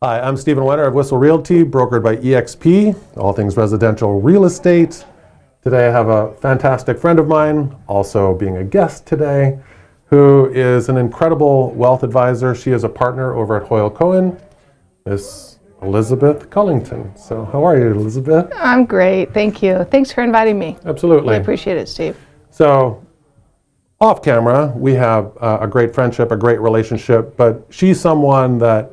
Hi, I'm Steve and Wener of Whistle Realty, brokered by EXP, all things residential real estate. Today I have a fantastic friend of mine, also being a guest today, who is an incredible wealth advisor. She is a partner over at HoyleCohen, Miss Elisabeth Cullington. So how are you, Elisabeth? I'm great, thank you. Thanks for inviting me. Absolutely. I appreciate it, Steve. So off camera, we have a great friendship, a great relationship, but she's someone that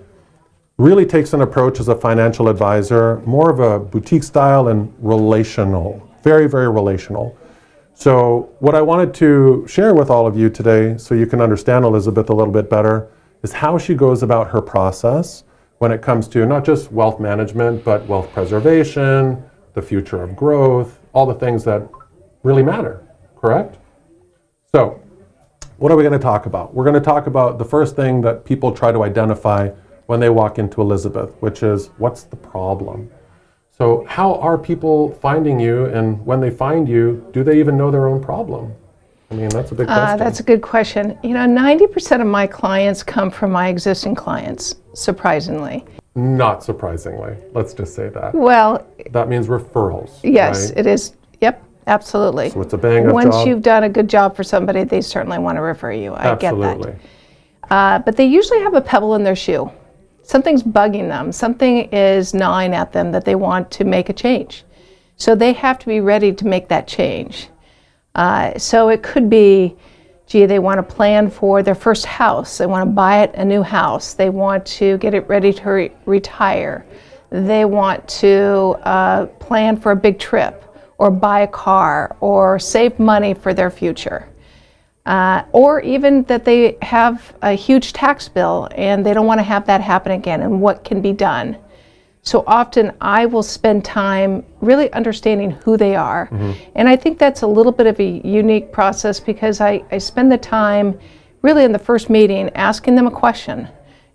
really takes an approach as a financial advisor, more of a boutique style and relational, very, very relational. So what I wanted to share with all of you today, so you can understand Elisabeth a little bit better, is how she goes about her process when it comes to not just wealth management, but wealth preservation, the future of growth, all the things that really matter, correct? So what are we going to talk about? We're going to talk about the first thing that people try to identify when they walk into Elisabeth, which is, what's the problem? So how are people finding you, and when they find you, do they even know their own problem? I mean, that's a big question. That's a good question. You know, 90% of my clients come from my existing clients, surprisingly. Not surprisingly, let's just say that. Well, that means referrals. Yes, right? It is. Yep, absolutely. So it's a bang-up Once job. you've done a good job for somebody, they certainly want to refer you. I Absolutely. get that. But they usually have a pebble in their shoe. Something's bugging them. Something is gnawing at them that they want to make a change. So they have to be ready to make that change. So it could be, gee, they want to plan for their first house. They want to buy a new house. They want to get it ready to retire. They want to plan for a big trip, or buy a car, or save money for their future. Or even that they have a huge tax bill and they don't want to have that happen again, and what can be done. So often I will spend time really understanding who they are. Mm-hmm. And I think that's a little bit of a unique process, because I spend the time really in the first meeting asking them a question.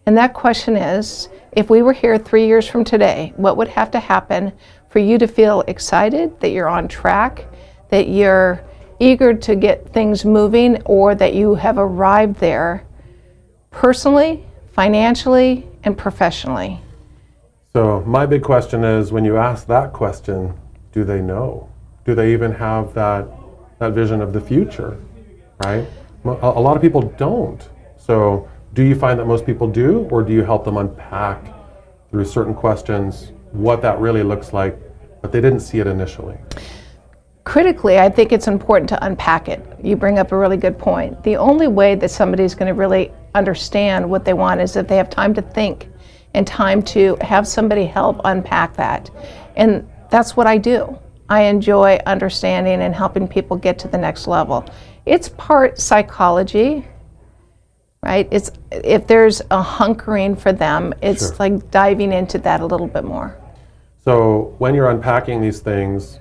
And that question is, if we were here 3 years from today, what would have to happen for you to feel excited, that you're on track, that you're eager to get things moving, or that you have arrived there personally, financially, and professionally? So my big question is, when you ask that question, do they know? Do they even have that vision of the future, right? A lot of people don't. So do you find that most people do, or do you help them unpack through certain questions what that really looks like, but they didn't see it initially? Critically, I think it's important to unpack it. You bring up a really good point. The only way that somebody's going to really understand what they want is if they have time to think and time to have somebody help unpack that. And that's what I do. I enjoy understanding and helping people get to the next level. It's part psychology, right? It's, if there's a hunkering for them, it's Sure. like diving into that a little bit more. So when you're unpacking these things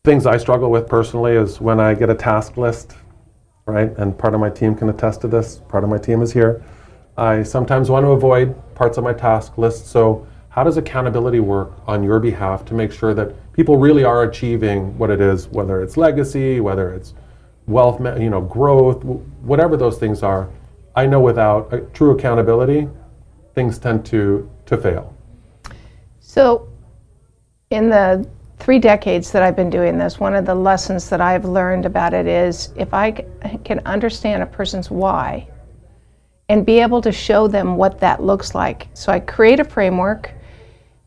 I struggle with personally is when I get a task list, right? And part of my team can attest to this. Part of my team is here. I sometimes want to avoid parts of my task list. So how does accountability work on your behalf to make sure that people really are achieving what it is, whether it's legacy, whether it's wealth, growth, whatever those things are? I know without true accountability, things tend to fail. So in the 3 decades that I've been doing this, one of the lessons that I've learned about it is, if I can understand a person's why and be able to show them what that looks like. So I create a framework.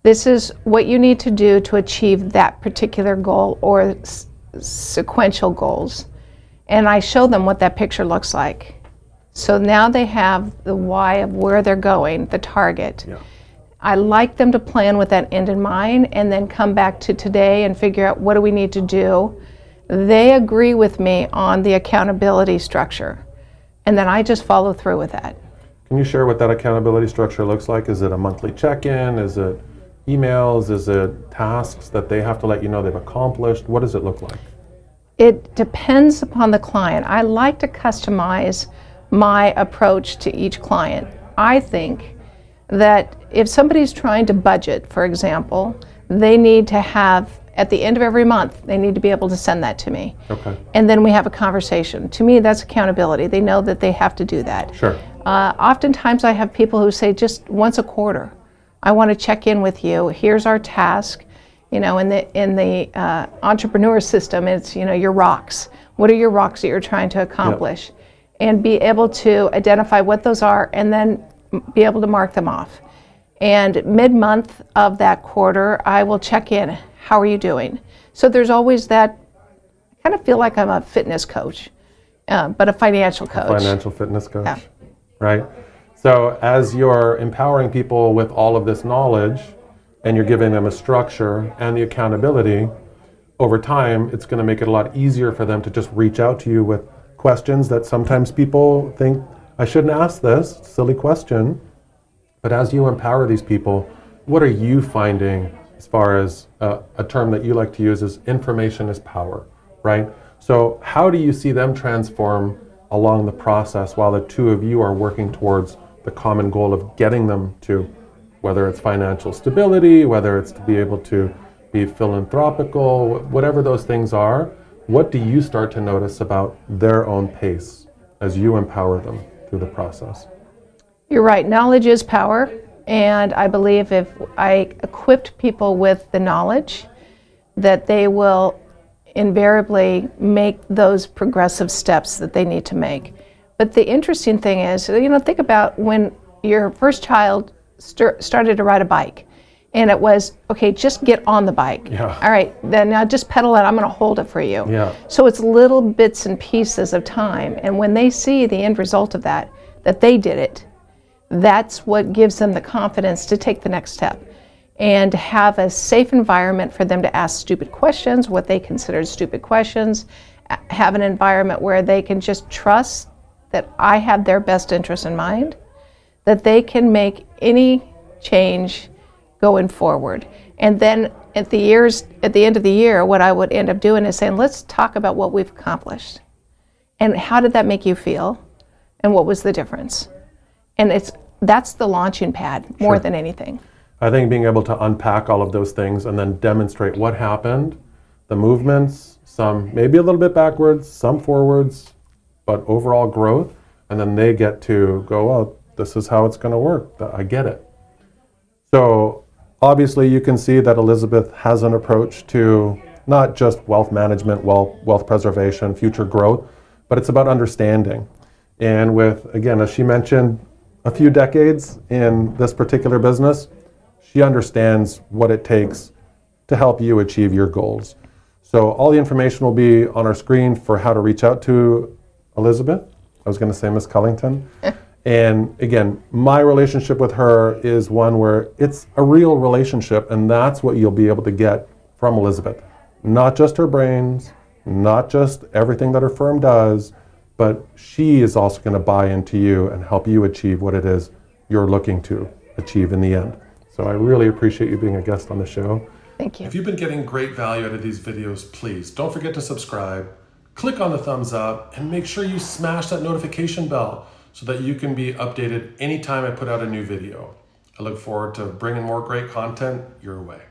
This is what you need to do to achieve that particular goal, or sequential goals. And I show them what that picture looks like. So now they have the why of where they're going, the target. Yeah. I like them to plan with that end in mind, and then come back to today and figure out, what do we need to do? They agree with me on the accountability structure, and then I just follow through with that. Can you share what that accountability structure looks like? Is it a monthly check-in? Is it emails? Is it tasks that they have to let you know they've accomplished? What does it look like? It depends upon the client. I like to customize my approach to each client. I think that if somebody's trying to budget, for example, they need to have, at the end of every month, they need to be able to send that to me. Okay. And then we have a conversation. To me, that's accountability. They know that they have to do that. Sure. Oftentimes I have people who say just once a quarter. I want to check in with you. Here's our task. In the entrepreneur system, it's, your rocks. What are your rocks that you're trying to accomplish? And be able to identify what those are and then be able to mark them off. And mid-month of that quarter, I will check in. How are you doing? So there's always that, I kind of feel like I'm a fitness coach, but a financial coach. Financial fitness coach, right? So as you're empowering people with all of this knowledge and you're giving them a structure and the accountability, over time, it's going to make it a lot easier for them to just reach out to you with questions that sometimes people think, I shouldn't ask this, silly question. But as you empower these people, what are you finding as far as a term that you like to use is information is power, right? So how do you see them transform along the process while the two of you are working towards the common goal of getting them to, whether it's financial stability, whether it's to be able to be philanthropical, whatever those things are, what do you start to notice about their own pace as you empower them through the process? You're right. Knowledge is power. And I believe if I equipped people with the knowledge, that they will invariably make those progressive steps that they need to make. But the interesting thing is, think about when your first child started to ride a bike. And it was, okay, just get on the bike. Yeah. All right, then now just pedal it, I'm going to hold it for you. Yeah. So it's little bits and pieces of time. And when they see the end result of that they did it, that's what gives them the confidence to take the next step and have a safe environment for them to ask stupid questions, what they consider stupid questions, have an environment where they can just trust that I have their best interest in mind, that they can make any change going forward. And then at the end of the year, what I would end up doing is saying, let's talk about what we've accomplished. And how did that make you feel? And what was the difference? And that's the launching pad more than anything. I think being able to unpack all of those things and then demonstrate what happened, the movements, some maybe a little bit backwards, some forwards, but overall growth, and then they get to go, oh, this is how it's going to work. I get it. So obviously you can see that Elisabeth has an approach to not just wealth management, wealth preservation, future growth, but it's about understanding. And with, again, as she mentioned, a few decades in this particular business, she understands what it takes to help you achieve your goals. So all the information will be on our screen for how to reach out to Elisabeth. I was going to say Miss Cullington. And again, my relationship with her is one where it's a real relationship, and that's what you'll be able to get from Elisabeth. Not just her brains, not just everything that her firm does, but she is also going to buy into you and help you achieve what it is you're looking to achieve in the end. So I really appreciate you being a guest on the show. Thank you. If you've been getting great value out of these videos, please don't forget to subscribe, click on the thumbs up, and make sure you smash that notification bell so that you can be updated anytime I put out a new video. I look forward to bringing more great content your way.